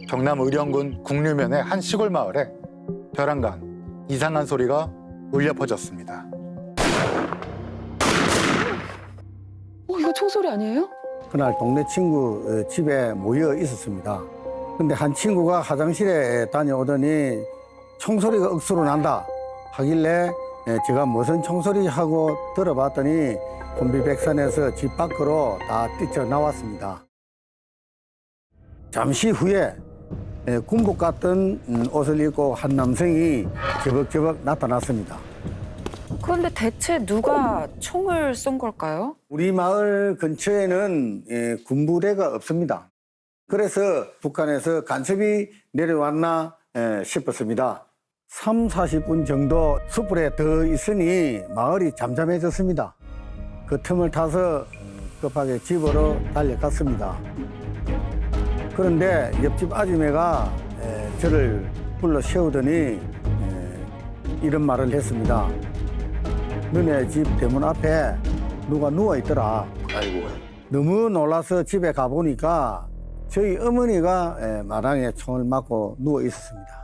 경남 의령군 국류면의 한 시골 마을에 벼랑간 이상한 소리가 울려 퍼졌습니다. 이거 총소리 아니에요? 그날 동네 친구 집에 모여 있었습니다. 근데 한 친구가 화장실에 다녀오더니 총소리가 억수로 난다 하길래 제가 무슨 총소리 하고 들어봤더니 혼비백산에서 집 밖으로 다 뛰쳐나왔습니다. 잠시 후에 군복 같은 옷을 입고 한 남성이 저벅저벅 나타났습니다. 그런데 대체 누가 총을 쏜 걸까요? 우리 마을 근처에는 군부대가 없습니다. 그래서 북한에서 간첩이 내려왔나 싶었습니다. 3, 40분 정도 숯불에 더 있으니 마을이 잠잠해졌습니다. 그 틈을 타서 급하게 집으로 달려갔습니다. 그런데 옆집 아줌매가 저를 불러 세우더니 이런 말을 했습니다. 너네 집 대문 앞에 누가 누워있더라. 아이고. 너무 놀라서 집에 가보니까 저희 어머니가 마당에 총을 맞고 누워 있었습니다.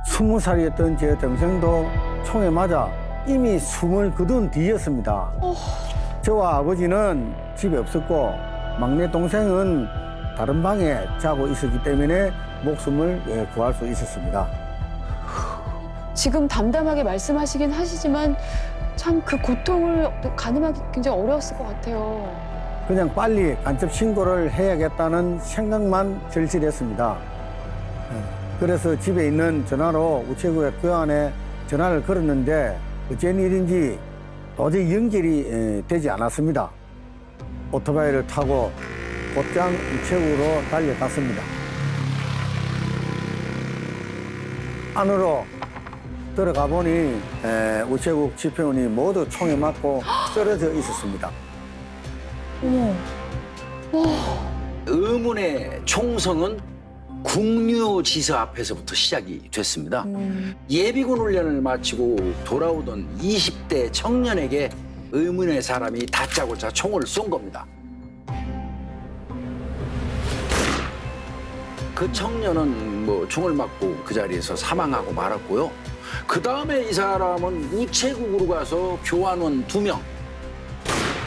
스무 살이었던 제 동생도 총에 맞아 이미 숨을 거둔 뒤였습니다. 저와 아버지는 집에 없었고 막내 동생은 다른 방에 자고 있었기 때문에 목숨을 구할 수 있었습니다. 지금 담담하게 말씀하시긴 하시지만 참 그 고통을 가늠하기 굉장히 어려웠을 것 같아요. 그냥 빨리 간첩 신고를 해야겠다는 생각만 절실했습니다. 그래서 집에 있는 전화로 우체국에 교환에 전화를 걸었는데 어쩐 일인지 도저히 연결이 되지 않았습니다. 오토바이를 타고 곧장 우체국으로 달려갔습니다. 안으로 들어가 보니 우체국 집회원이 모두 총에 맞고 쓰러져 있었습니다. 의문의 총성은 국류지서 앞에서부터 시작이 됐습니다. 예비군 훈련을 마치고 돌아오던 20대 청년에게 의문의 사람이 다짜고짜 총을 쏜 겁니다. 그 청년은 총을 맞고 그 자리에서 사망하고 말았고요. 그 다음에 이 사람은 우체국으로 가서 교환원 2명,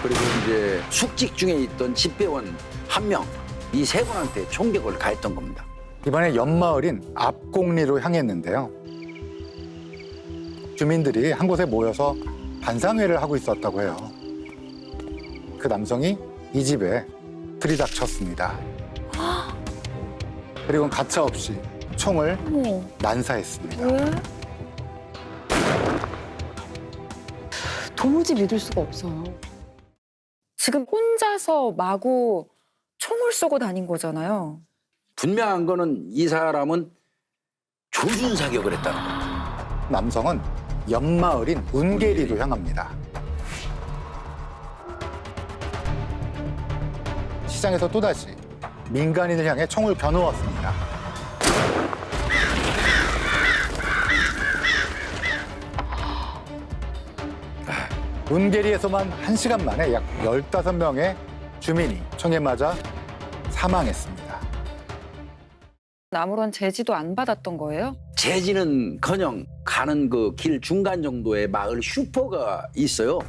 그리고 이제 숙직 중에 있던 집배원 1명, 이 세 분한테 총격을 가했던 겁니다. 이번에 옆마을인 앞곡리로 향했는데요. 주민들이 한 곳에 모여서 반상회를 하고 있었다고 해요. 그 남성이 이 집에 들이닥쳤습니다. 그리고 가차없이 총을 난사했습니다. 왜? 도무지 믿을 수가 없어요. 지금 혼자서 마구 총을 쏘고 다닌 거잖아요. 분명한 거는 이 사람은 조준 사격을 했다는 겁니다. 남성은 옆마을인 운계리로 향합니다. 시장에서 또다시 민간인을 향해 총을 겨누었습니다. 운계리에서만 1시간 만에 약 15명의 주민이 총에 맞아 사망했습니다. 아무런 제지도 안 받았던 거예요? 제지는커녕 가는 그 길 중간 정도에 마을 슈퍼가 있어요.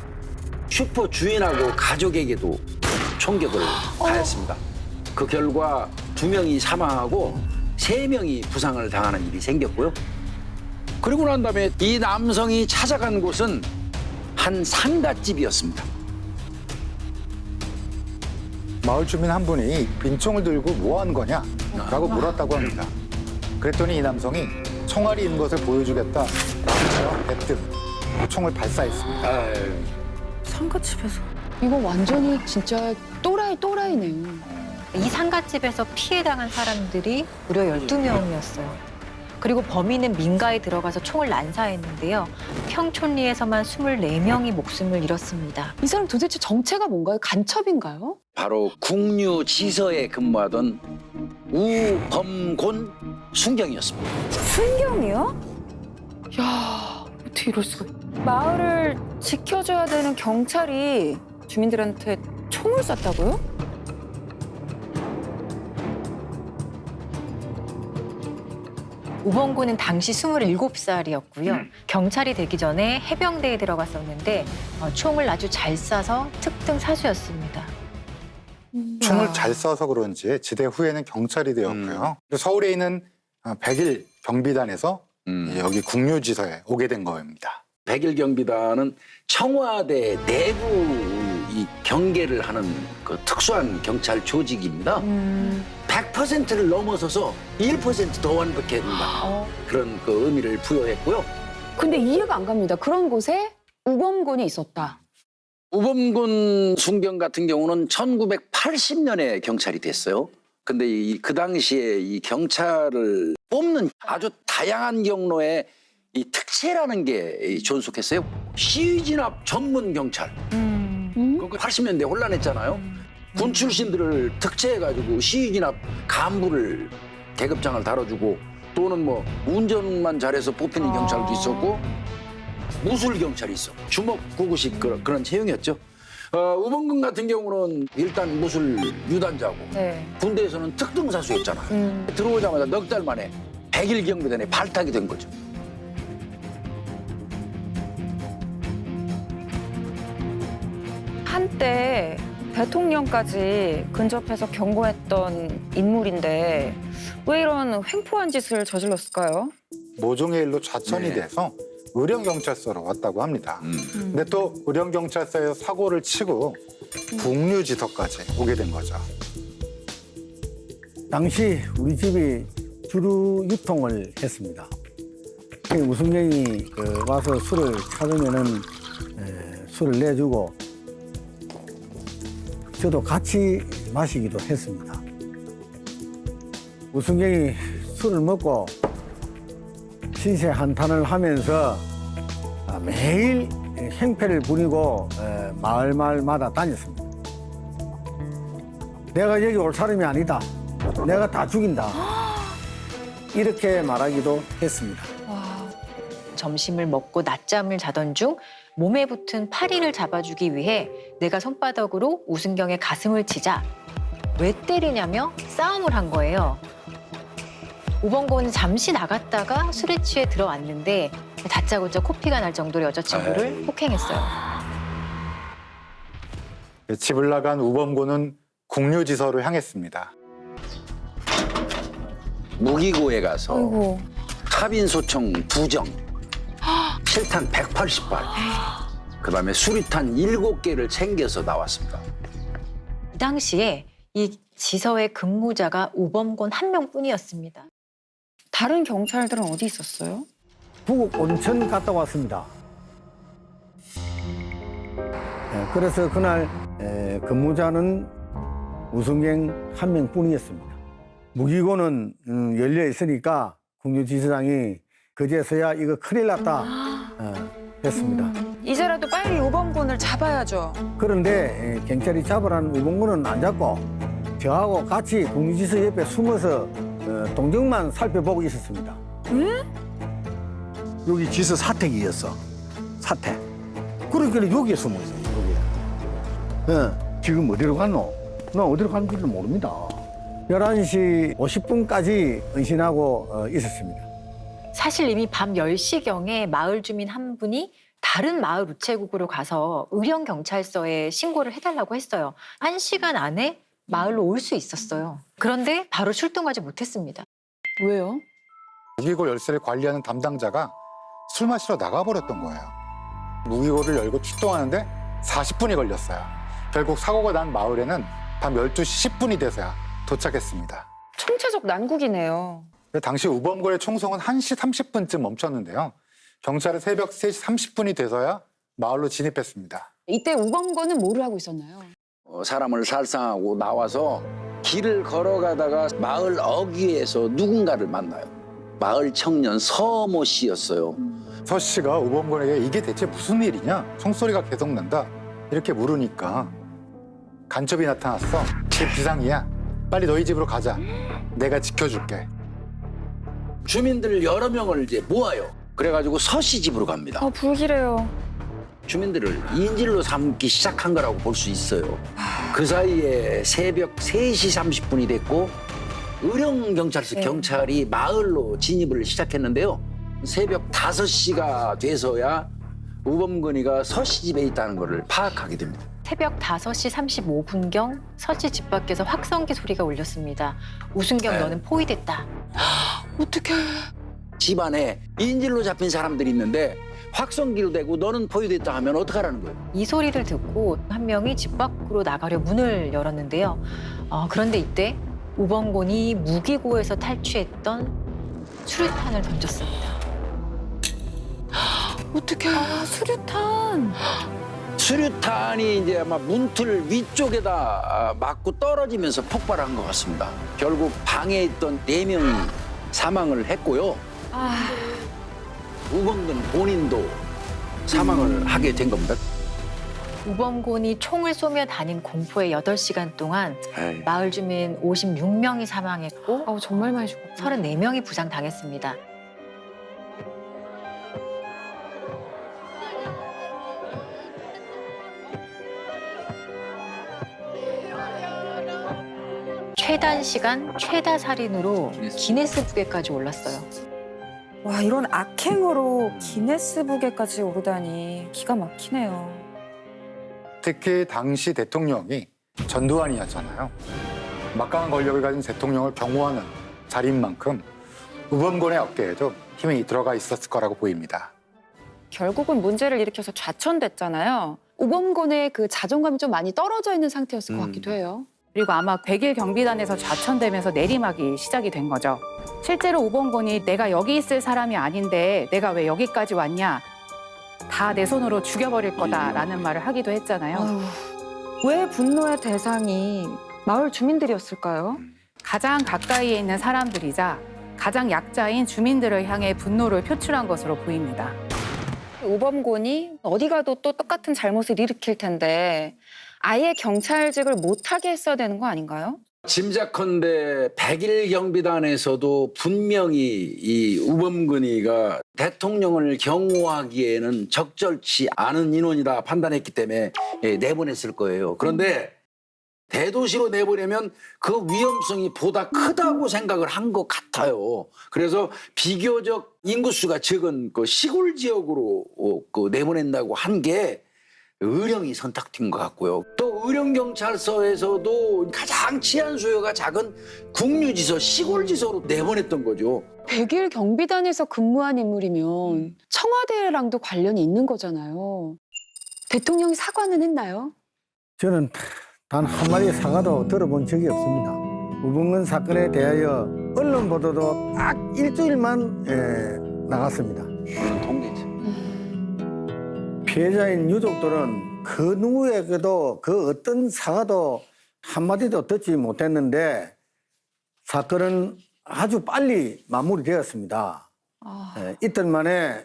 슈퍼 주인하고 가족에게도 총격을 가했습니다. 그 결과 2명이 사망하고 3명이 부상을 당하는 일이 생겼고요. 그리고 난 다음에 이 남성이 찾아간 곳은 한 상가집이었습니다. 마을 주민 한 분이 빈총을 들고 뭐 하는 거냐? 라고 물었다고 합니다. 그랬더니 이 남성이 총알이 있는 것을 보여주겠다 라며 대뜸 총을 발사했습니다. 상가집에서. 이거 완전히 진짜 또라이네요. 이 상가집에서 피해당한 사람들이 무려 12명이었어요. 그리고 범인은 민가에 들어가서 총을 난사했는데요. 평촌리에서만 24명이 목숨을 잃었습니다. 이 사람 도대체 정체가 뭔가요? 간첩인가요? 바로 국류지서에 근무하던 우범곤 순경이었습니다. 순경이요? 야, 어떻게 이럴 수가. 마을을 지켜줘야 되는 경찰이 주민들한테 총을 쐈다고요? 우범구는 당시 27살이었고요. 경찰이 되기 전에 해병대에 들어갔었는데 총을 아주 잘 쏴서 특등 사수였습니다. 총을 잘 쏴서 그런지 지대 후에는 경찰이 되었고요. 서울에 있는 101 경비단에서 여기 국유지서에 오게 된 겁니다. 101 경비단은 청와대 내부 이 경계를 하는 그 특수한 경찰 조직입니다. 100%를 넘어서서 1% 더 완벽해진다. 그런 그 의미를 부여했고요. 근데 이해가 안 갑니다. 그런 곳에 우범군이 있었다. 우범군 순경 같은 경우는 1980년에 경찰이 됐어요. 근데 그 당시에 이 경찰을 뽑는 아주 다양한 경로에 이 특채라는 게 존속했어요. 시위 진압 전문 경찰. 80년대 혼란했잖아요. 군 출신들을 특채해가지고 시위 진압 간부를 계급장을 다뤄주고 또는 뭐 운전만 잘해서 뽑히는 경찰도 있었고 무술 경찰이 있어. 주먹 구구식 그런 채용이었죠. 우범군 같은 경우는 일단 무술 유단자고 네. 군대에서는 특등사수였잖아요. 들어오자마자 넉 달 만에 101 경비단에 발탁이 된 거죠. 한때 대통령까지 근접해서 경고했던 인물인데 왜 이런 횡포한 짓을 저질렀을까요? 모종의 일로 좌천이 네. 돼서 의령경찰서로 왔다고 합니다. 근데 또 의령경찰서에서 사고를 치고 국유지서까지 오게 된 거죠. 당시 우리 집이 주류 유통을 했습니다. 우승경이 와서 술을 찾으면은 술을 내주고 저도 같이 마시기도 했습니다. 우승경이 술을 먹고 신세 한탄을 하면서 매일 행패를 부리고 마을마다 다녔습니다. 내가 여기 올 사람이 아니다. 내가 다 죽인다. 이렇게 말하기도 했습니다. 점심을 먹고 낮잠을 자던 중 몸에 붙은 파리를 잡아주기 위해 내가 손바닥으로 우승경의 가슴을 치자 왜 때리냐며 싸움을 한 거예요. 우범구는 잠시 나갔다가 술에 취해 들어왔는데 다짜고짜 코피가 날 정도로 여자친구를 폭행했어요. 집을 나간 우범구는 국유지서로 향했습니다. 무기고에 가서 아이고. 차빈소총 2정, 실탄 180발, 그다음에 수리탄 7개를 챙겨서 나왔습니다. 이 당시에 이 지서의 근무자가 우범군 한 명뿐이었습니다. 다른 경찰들은 어디 있었어요? 부곡 온천 갔다 왔습니다. 그래서 그날 근무자는 우승경 한 명뿐이었습니다. 무기고는 열려 있으니까 국유지서장이 그제서야 이거 큰일 났다 했습니다. 이제라도 빨리 우범군을 잡아야죠. 그런데 경찰이 잡으라는 우범군은 안 잡고 저하고 같이 국유지서 옆에 숨어서 동정만 살펴보고 있었습니다. 여기 지서 사택이었어. 사택. 그러니까 여기에 숨어 있어. 여기에. 지금 어디로 갔노? 나 어디로 갔는지를 모릅니다. 11시 50분까지 은신하고 있었습니다. 사실 이미 밤 10시경에 마을 주민 한 분이 다른 마을 우체국으로 가서 의령경찰서에 신고를 해달라고 했어요. 1시간 안에 마을로 올 수 있었어요. 그런데 바로 출동하지 못했습니다. 왜요? 무기고 열쇠를 관리하는 담당자가 술 마시러 나가버렸던 거예요. 무기고를 열고 출동하는데 40분이 걸렸어요. 결국 사고가 난 마을에는 밤 12시 10분이 돼서야 도착했습니다. 총체적 난국이네요. 당시 우범구의 총성은 1시 30분쯤 멈췄는데요. 경찰은 새벽 3시 30분이 돼서야 마을로 진입했습니다. 이때 우범군은 뭐를 하고 있었나요? 사람을 살상하고 나와서 길을 걸어가다가 마을 어귀에서 누군가를 만나요. 마을 청년 서모 씨였어요. 서 씨가 우범군에게 이게 대체 무슨 일이냐? 총소리가 계속 난다. 이렇게 물으니까 간첩이 나타났어. 집 비상이야. 빨리 너희 집으로 가자. 내가 지켜줄게. 주민들 여러 명을 이제 모아요. 그래가지고 서씨 집으로 갑니다. 아, 불길해요. 주민들을 인질로 삼기 시작한 거라고 볼 수 있어요. 그 사이에 새벽 3시 30분이 됐고 의령경찰서 경찰이 마을로 진입을 시작했는데요. 새벽 5시가 돼서야 우범근이가 서씨 집에 있다는 것을 파악하게 됩니다. 새벽 5시 35분경 서씨 집 밖에서 확성기 소리가 울렸습니다. 우순경 네. 너는 포위됐다. 어떡해. 집안에 인질로 잡힌 사람들이 있는데 확성기로 대고 너는 포위됐다 하면 어떡하라는 거예요? 이 소리를 듣고 한 명이 집 밖으로 나가려 문을 열었는데요. 그런데 이때 우범곤이 무기고에서 탈취했던 수류탄을 던졌습니다. 어떡해. 아, 수류탄. 수류탄이 이제 아마 문틀 위쪽에다 맞고 떨어지면서 폭발한 것 같습니다. 결국 방에 있던 4명이 사망을 했고요. 아, 우범근 본인도 사망을 하게 된 겁니다. 우범곤이 총을 쏘며 다닌 공포의 8시간 동안 마을 주민 56명이 사망했고 아우, 정말 많이 죽었다. 34명이 부상당했습니다. 최단 시간 최다 살인으로 기네스북에까지 올랐어요. 와, 이런 악행으로 기네스북에까지 오르다니 기가 막히네요. 특히 당시 대통령이 전두환이었잖아요. 막강한 권력을 가진 대통령을 경호하는 자리인 만큼 우범곤의 어깨에도 힘이 들어가 있었을 거라고 보입니다. 결국은 문제를 일으켜서 좌천됐잖아요. 우범곤의 그 자존감이 좀 많이 떨어져 있는 상태였을 것 같기도 해요. 그리고 아마 100일 경비단에서 좌천되면서 내리막이 시작이 된 거죠. 실제로 우범곤이 내가 여기 있을 사람이 아닌데 내가 왜 여기까지 왔냐. 다 내 손으로 죽여버릴 거다라는 말을 하기도 했잖아요. 아유, 왜 분노의 대상이 마을 주민들이었을까요? 가장 가까이에 있는 사람들이자 가장 약자인 주민들을 향해 분노를 표출한 것으로 보입니다. 우범곤이 어디 가도 또 똑같은 잘못을 일으킬 텐데 아예 경찰직을 못하게 했어야 되는 거 아닌가요? 짐작컨대 100일 경비단에서도 분명히 이 우범근이가 대통령을 경호하기에는 적절치 않은 인원이다 판단했기 때문에 내보냈을 거예요. 그런데 대도시로 내보내면 그 위험성이 보다 크다고 생각을 한 것 같아요. 그래서 비교적 인구수가 적은 그 시골 지역으로 내보낸다고 한 게 의령이 선택된 것 같고요. 또 의령경찰서에서도 가장 치안 수요가 작은 국유지서, 시골지서로 내보냈던 거죠. 100일 경비단에서 근무한 인물이면 청와대랑도 관련이 있는 거잖아요. 대통령이 사과는 했나요? 저는 단 한마디의 사과도 들어본 적이 없습니다. 우범근 사건에 대하여 언론 보도도 딱 일주일만 나갔습니다. 그런 통계죠. 피해자인 유족들은 그 누구에게도 그 어떤 사과도 한마디도 듣지 못했는데 사건은 아주 빨리 마무리되었습니다. 이틀 만에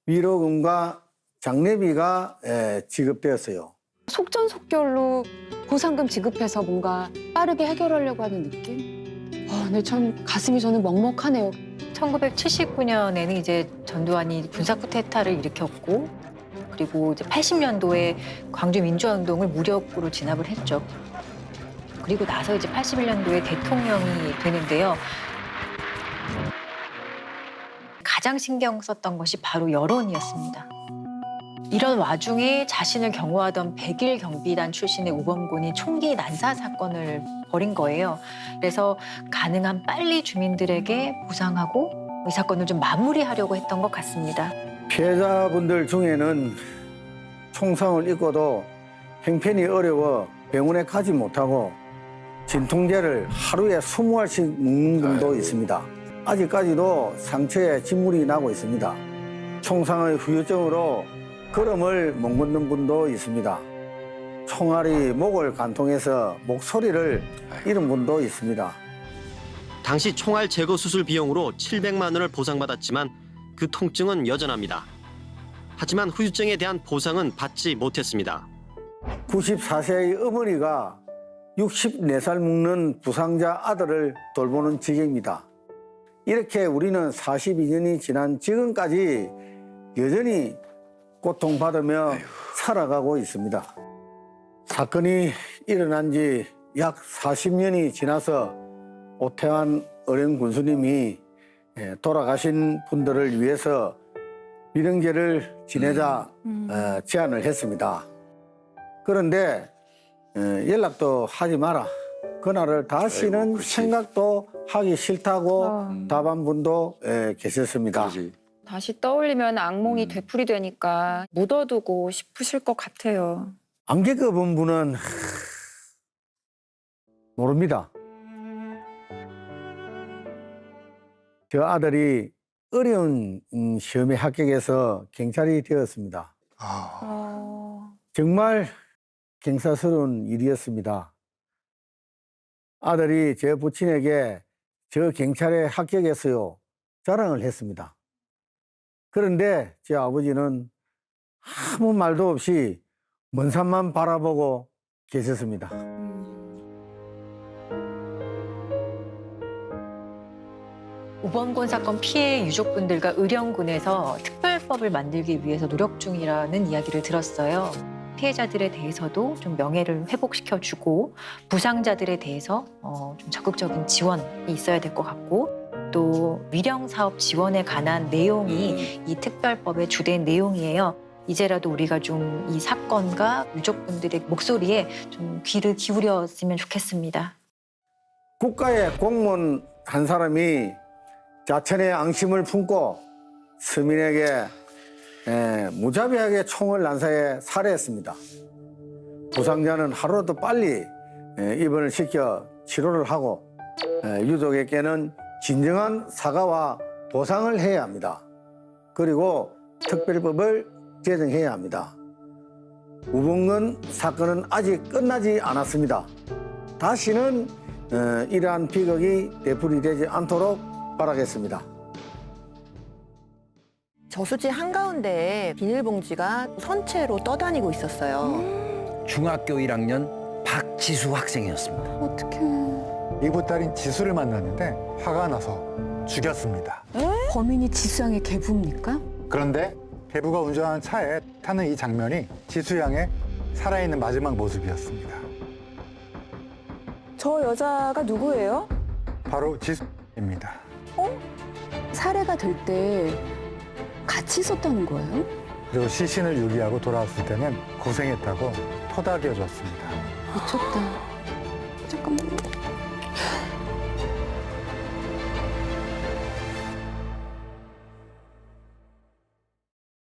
위로금과 장례비가 지급되었어요. 속전속결로 보상금 지급해서 뭔가 빠르게 해결하려고 하는 느낌? 근데 참 가슴이 저는 먹먹하네요. 1979년에는 이제 전두환이 군사쿠데타를 일으켰고 그리고 이제 80년도에 광주 민주화운동을 무력으로 진압을 했죠. 그리고 나서 이제 81년도에 대통령이 되는데요. 가장 신경 썼던 것이 바로 여론이었습니다. 이런 와중에 자신을 경호하던 100일 경비단 출신의 우범곤이 총기 난사 사건을 벌인 거예요. 그래서 가능한 빨리 주민들에게 보상하고 이 사건을 좀 마무리하려고 했던 것 같습니다. 피해자분들 중에는 총상을 입고도 형편이 어려워 병원에 가지 못하고 진통제를 하루에 20알씩 먹는 분도 있습니다. 아직까지도 상처에 진물이 나고 있습니다. 총상의 후유증으로 걸음을 못 걷는 분도 있습니다. 총알이 목을 관통해서 목소리를 잃은 분도 있습니다. 당시 총알 제거 수술 비용으로 700만 원을 보상받았지만 그 통증은 여전합니다. 하지만 후유증에 대한 보상은 받지 못했습니다. 94세의 어머니가 64살 먹는 부상자 아들을 돌보는 지경입니다. 이렇게 우리는 42년이 지난 지금까지 여전히 고통받으며 살아가고 있습니다. 사건이 일어난 지 약 40년이 지나서 오태환 어린 군수님이 돌아가신 분들을 위해서 미령제를 지내자 제안을 했습니다. 그런데 연락도 하지 마라. 그날을 다시는 아이고, 그렇지. 생각도 하기 싫다고 답한 분도 계셨습니다. 그러지. 다시 떠올리면 악몽이 되풀이되니까 묻어두고 싶으실 것 같아요. 안개 껴본 분은 모릅니다. 저 아들이 어려운 시험에 합격해서 경찰이 되었습니다. 정말 경사스러운 일이었습니다. 아들이 제 부친에게 저 경찰에 합격했어요 자랑을 했습니다. 그런데 제 아버지는 아무 말도 없이 먼 산만 바라보고 계셨습니다. 우범곤 사건 피해 유족분들과 의령군에서 특별법을 만들기 위해서 노력 중이라는 이야기를 들었어요. 피해자들에 대해서도 좀 명예를 회복시켜주고 부상자들에 대해서 좀 적극적인 지원이 있어야 될 것 같고 또 위령 사업 지원에 관한 내용이 이 특별법의 주된 내용이에요. 이제라도 우리가 좀 이 사건과 유족분들의 목소리에 좀 귀를 기울였으면 좋겠습니다. 국가의 공무원 한 사람이 자천의 앙심을 품고 서민에게 무자비하게 총을 난사해 살해했습니다. 부상자는 하루라도 빨리 입원을 시켜 치료를 하고 유족에게는 진정한 사과와 보상을 해야 합니다. 그리고 특별법을 제정해야 합니다. 우범건 사건은 아직 끝나지 않았습니다. 다시는 이러한 비극이 되풀이되지 않도록 바라겠습니다. 저수지 한가운데에 비닐봉지가 선체로 떠다니고 있었어요. 중학교 1학년 박지수 학생이었습니다. 어떡해. 이부 딸인 지수를 만났는데 화가 나서 죽였습니다. 범인이 지수양의 계부입니까? 그런데 계부가 운전하는 차에 타는 이 장면이 지수 양의 살아있는 마지막 모습이었습니다. 저 여자가 누구예요? 바로 지수입니다. 살해가 될 때 같이 있었다는 거예요? 그리고 시신을 유기하고 돌아왔을 때는 고생했다고 토닥여줬습니다. 미쳤다. 잠깐만.